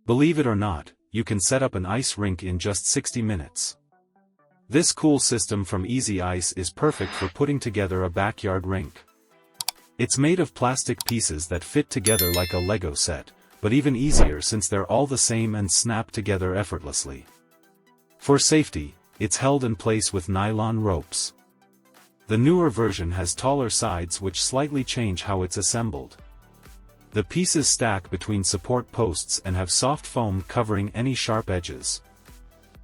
Believe it or not, you can set up an ice rink in just 60 minutes. This cool system from Easy Ice is perfect for putting together a backyard rink. It's made of plastic pieces that fit together like a Lego set, but even easier since they're all the same and snap together effortlessly. For safety, it's held in place with nylon ropes. The newer version has taller sides which slightly change how it's assembled. The pieces stack between support posts and have soft foam covering any sharp edges.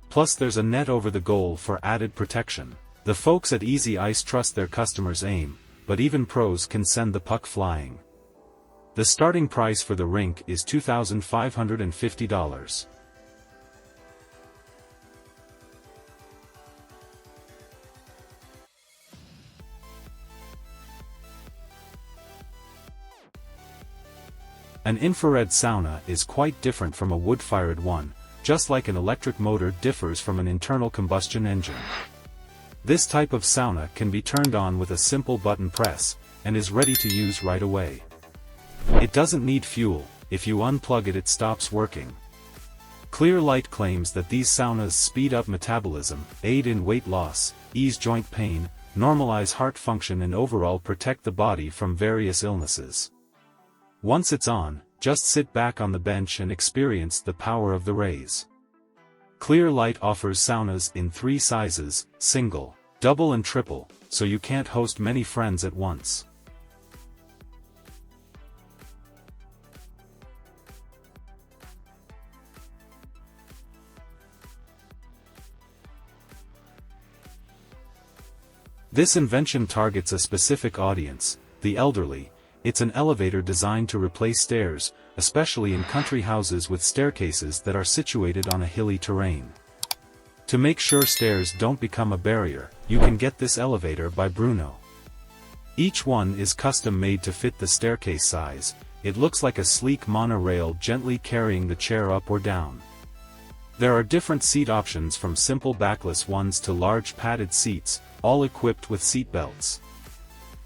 Plus there's a net over the goal for added protection. The folks at Easy Ice trust their customers' aim, but even pros can send the puck flying. The starting price for the rink is $2,550. An infrared sauna is quite different from a wood-fired one, just like an electric motor differs from an internal combustion engine. This type of sauna can be turned on with a simple button press, and is ready to use right away. It doesn't need fuel. If you unplug it, it stops working. Clear Light claims that these saunas speed up metabolism, aid in weight loss, ease joint pain, normalize heart function and overall protect the body from various illnesses. Once it's on, just sit back on the bench and experience the power of the rays. Clear Light offers saunas in 3 sizes, single, double and triple, so you can't host many friends at once. This invention targets a specific audience, the elderly. It's an elevator designed to replace stairs, especially in country houses with staircases that are situated on a hilly terrain. To make sure stairs don't become a barrier, you can get this elevator by Bruno. Each one is custom made to fit the staircase size. It looks like a sleek monorail gently carrying the chair up or down. There are different seat options from simple backless ones to large padded seats, all equipped with seat belts.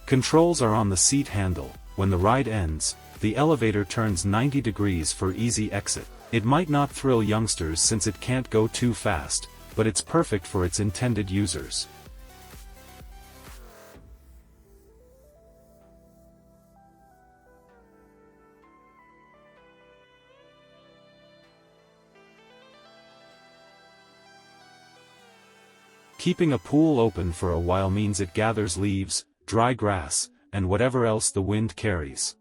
Controls are on the seat handle. When the ride ends, the elevator turns 90 degrees for easy exit. It might not thrill youngsters since it can't go too fast, but it's perfect for its intended users. Keeping a pool open for a while means it gathers leaves, dry grass, and whatever else the wind carries.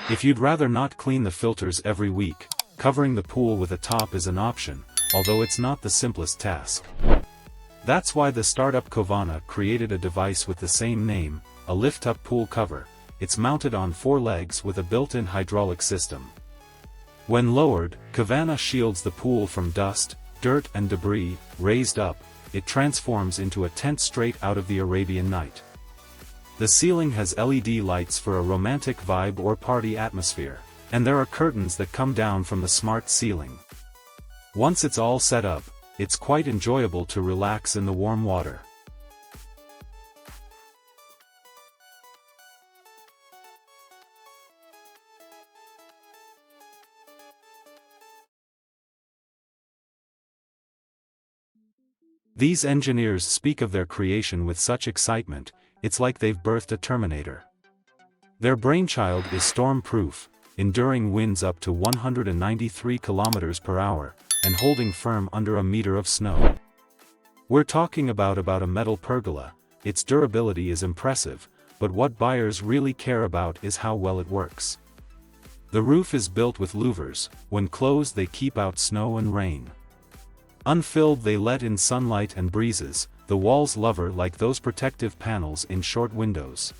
If you'd rather not clean the filters every week, covering the pool with a top is an option, although it's not the simplest task. That's why the startup Covana created a device with the same name, a lift-up pool cover. It's mounted on 4 legs with a built-in hydraulic system. When lowered, Covana shields the pool from dust, dirt and debris. Raised up, it transforms into a tent straight out of the Arabian Night. The ceiling has LED lights for a romantic vibe or party atmosphere, and there are curtains that come down from the smart ceiling. Once it's all set up, it's quite enjoyable to relax in the warm water. These engineers speak of their creation with such excitement. It's like they've birthed a Terminator. Their brainchild is storm-proof, enduring winds up to 193 kilometers per hour, and holding firm under a meter of snow. We're talking about a metal pergola. Its durability is impressive, but what buyers really care about is how well it works. The roof is built with louvers. When closed they keep out snow and rain. Unfilled they let in sunlight and breezes. The walls lover like those protective panels in short windows.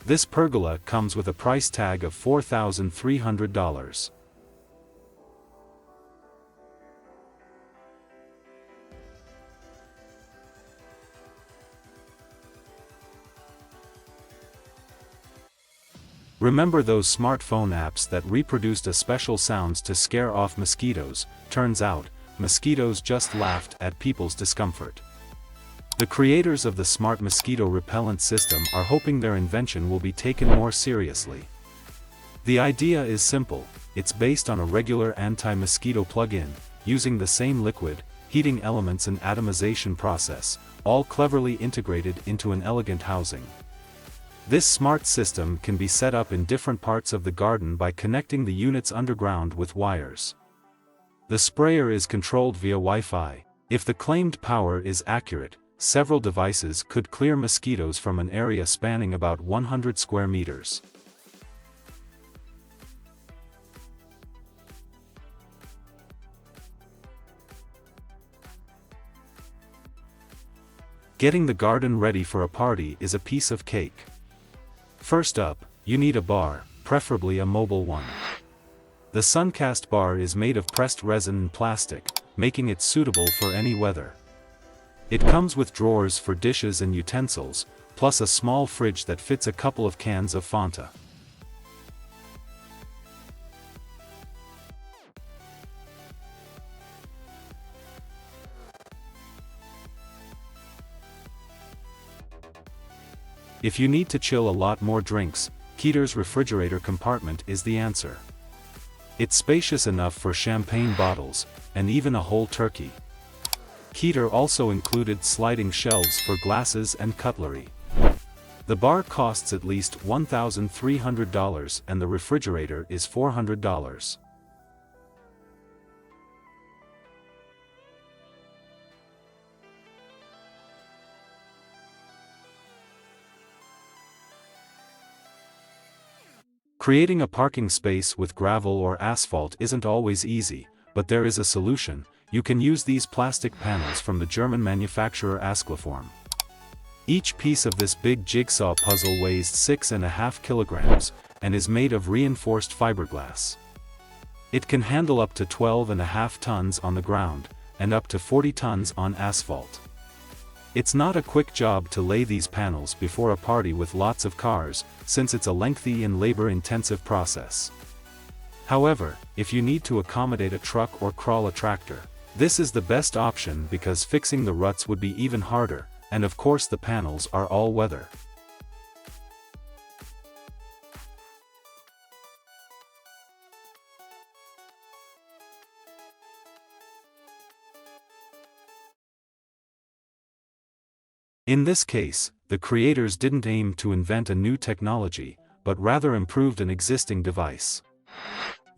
This pergola comes with a price tag of $4,300. Remember those smartphone apps that reproduced a special sounds to scare off mosquitoes? Turns out, mosquitoes just laughed at people's discomfort. The creators of the smart mosquito repellent system are hoping their invention will be taken more seriously. The idea is simple. It's based on a regular anti-mosquito plug-in, using the same liquid, heating elements and atomization process, all cleverly integrated into an elegant housing. This smart system can be set up in different parts of the garden by connecting the units underground with wires. The sprayer is controlled via Wi-Fi. If the claimed power is accurate, several devices could clear mosquitoes from an area spanning about 100 square meters. Getting the garden ready for a party is a piece of cake. First up, you need a bar, preferably a mobile one. The Suncast bar is made of pressed resin and plastic, making it suitable for any weather. It comes with drawers for dishes and utensils, plus a small fridge that fits a couple of cans of Fanta. If you need to chill a lot more drinks, Keter's refrigerator compartment is the answer. It's spacious enough for champagne bottles, and even a whole turkey. Keter also included sliding shelves for glasses and cutlery. The bar costs at least $1,300 and the refrigerator is $400. Creating a parking space with gravel or asphalt isn't always easy, but there is a solution. You can use these plastic panels from the German manufacturer Ascleform. Each piece of this big jigsaw puzzle weighs 6.5 kilograms, and is made of reinforced fiberglass. It can handle up to 12.5 tons on the ground, and up to 40 tons on asphalt. It's not a quick job to lay these panels before a party with lots of cars, since it's a lengthy and labor-intensive process. However, if you need to accommodate a truck or crawl a tractor, this is the best option because fixing the ruts would be even harder, and of course the panels are all-weather. In this case, the creators didn't aim to invent a new technology, but rather improved an existing device.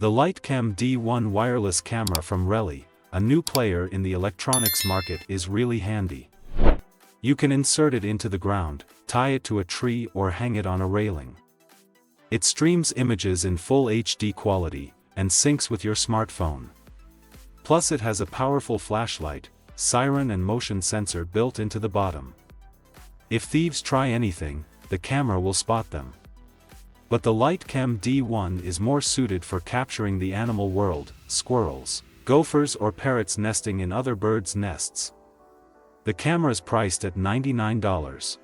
The Lightcam D1 wireless camera from Relly, a new player in the electronics market, is really handy. You can insert it into the ground, tie it to a tree or hang it on a railing. It streams images in full HD quality, and syncs with your smartphone. Plus it has a powerful flashlight, siren and motion sensor built into the bottom. If thieves try anything, the camera will spot them. But the Lightcam D1 is more suited for capturing the animal world, squirrels, gophers or parrots nesting in other birds' nests. The camera's priced at $99.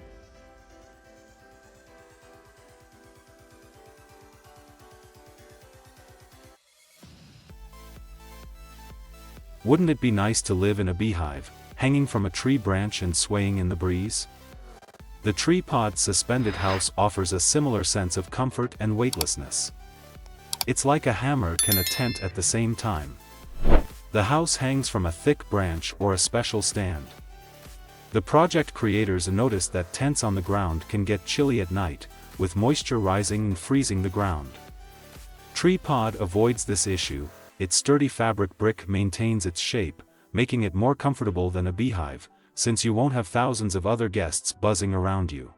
Wouldn't it be nice to live in a beehive, hanging from a tree branch and swaying in the breeze? The tripod suspended house offers a similar sense of comfort and weightlessness. It's like a hammer and a tent at the same time. The house hangs from a thick branch or a special stand. The project creators noticed that tents on the ground can get chilly at night, with moisture rising and freezing the ground. Tripod avoids this issue. Its sturdy fabric brick maintains its shape, making it more comfortable than a beehive, since you won't have thousands of other guests buzzing around you.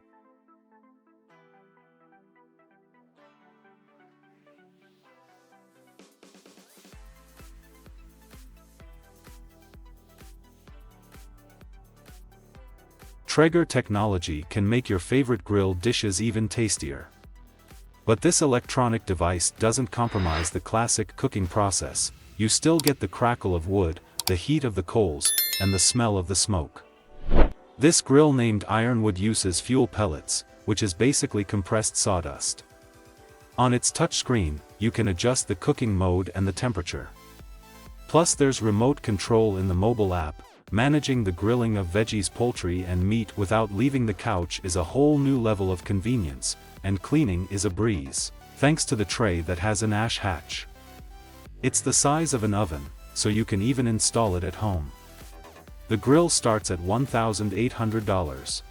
Traeger technology can make your favorite grill dishes even tastier. But this electronic device doesn't compromise the classic cooking process. You still get the crackle of wood, the heat of the coals, and the smell of the smoke. This grill named Ironwood uses fuel pellets, which is basically compressed sawdust. On its touchscreen, you can adjust the cooking mode and the temperature. Plus there's remote control in the mobile app. Managing the grilling of veggies, poultry and meat without leaving the couch is a whole new level of convenience, and cleaning is a breeze. thanks to the tray that has an ash hatch. It's the size of an oven, so you can even install it at home. The grill starts at $1,800.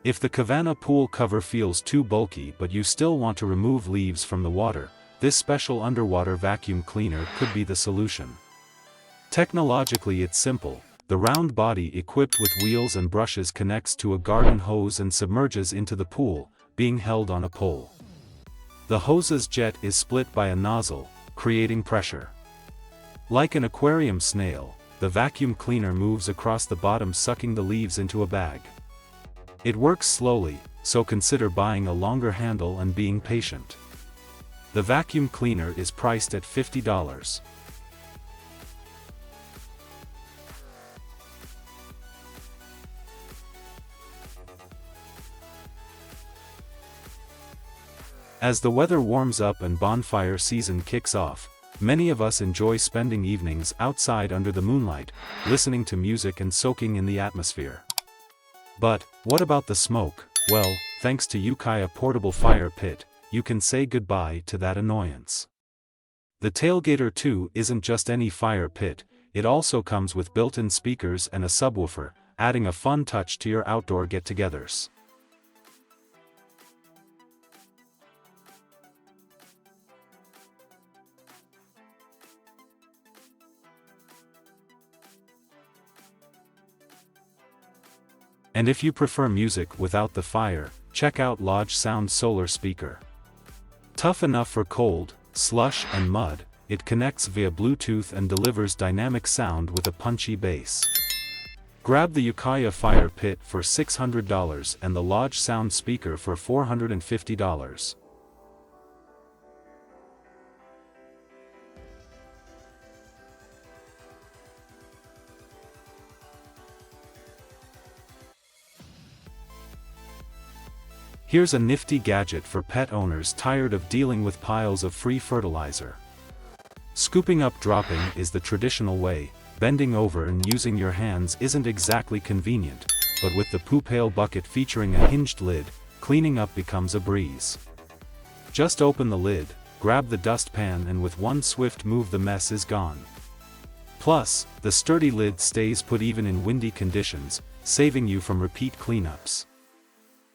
If the Kavana pool cover feels too bulky but you still want to remove leaves from the water, this special underwater vacuum cleaner could be the solution. Technologically it's simple. The round body equipped with wheels and brushes connects to a garden hose and submerges into the pool, being held on a pole. The hose's jet is split by a nozzle, creating pressure. Like an aquarium snail, the vacuum cleaner moves across the bottom, sucking the leaves into a bag. It works slowly, so consider buying a longer handle and being patient. The vacuum cleaner is priced at $50. As the weather warms up and bonfire season kicks off, many of us enjoy spending evenings outside under the moonlight, listening to music and soaking in the atmosphere. But, what about the smoke? Well, thanks to Ukiah Portable Fire Pit, you can say goodbye to that annoyance. The Tailgater 2 isn't just any fire pit, it also comes with built-in speakers and a subwoofer, adding a fun touch to your outdoor get-togethers. And if you prefer music without the fire, check out Lodge Sound Solar Speaker. Tough enough for cold, slush and mud, it connects via Bluetooth and delivers dynamic sound with a punchy bass. Grab the Ukiah Fire Pit for $600 and the Lodge Sound Speaker for $450. Here's a nifty gadget for pet owners tired of dealing with piles of free fertilizer. Scooping up dropping is the traditional way, bending over and using your hands isn't exactly convenient, but with the poo pail bucket featuring a hinged lid, cleaning up becomes a breeze. Just open the lid, grab the dustpan and with one swift move the mess is gone. Plus, the sturdy lid stays put even in windy conditions, saving you from repeat cleanups.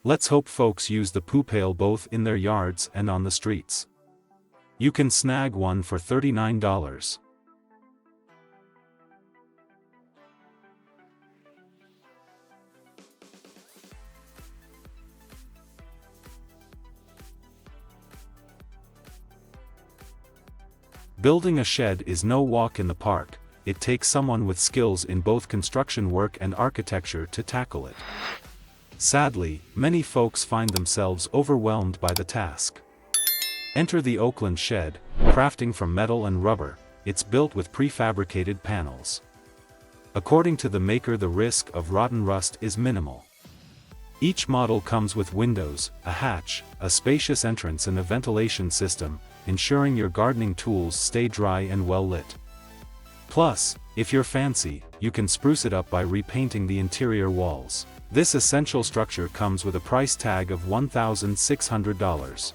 Let's hope folks use the poo pail both in their yards and on the streets. You can snag one for $39. Building a shed is no walk in the park, it takes someone with skills in both construction work and architecture to tackle it. Sadly, many folks find themselves overwhelmed by the task. Enter the Oakland shed, crafting from metal and rubber, it's built with prefabricated panels. According to the maker, the risk of rotten rust is minimal. Each model comes with windows, a hatch, a spacious entrance and a ventilation system, ensuring your gardening tools stay dry and well lit. Plus, if you're fancy, you can spruce it up by repainting the interior walls. This essential structure comes with a price tag of $1,600.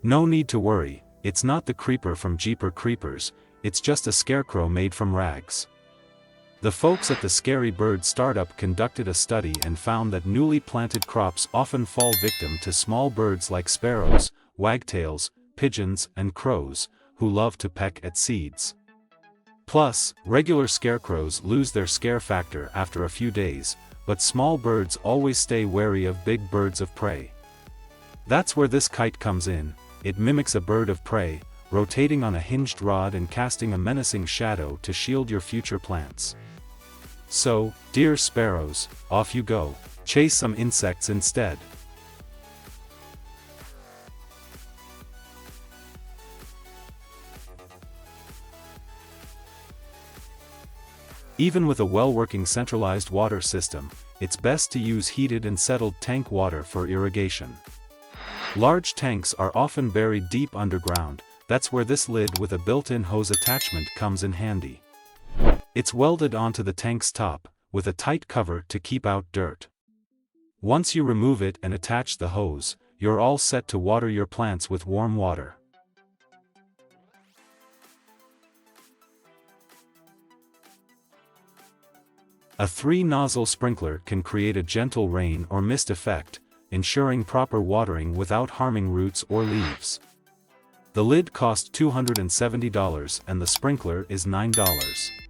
No need to worry, it's not the creeper from Jeepers Creepers, it's just a scarecrow made from rags. The folks at the Scary Bird startup conducted a study and found that newly planted crops often fall victim to small birds like sparrows, wagtails, pigeons, and crows, who love to peck at seeds. Plus, regular scarecrows lose their scare factor after a few days, but small birds always stay wary of big birds of prey. That's where this kite comes in. It mimics a bird of prey, rotating on a hinged rod and casting a menacing shadow to shield your future plants. So, dear sparrows, off you go, chase some insects instead. Even with a well-working centralized water system, it's best to use heated and settled tank water for irrigation. Large tanks are often buried deep underground. That's where this lid with a built-in hose attachment comes in handy. It's welded onto the tank's top, with a tight cover to keep out dirt. Once you remove it and attach the hose, you're all set to water your plants with warm water. A 3-nozzle sprinkler can create a gentle rain or mist effect, ensuring proper watering without harming roots or leaves. The lid costs $270 and the sprinkler is $9.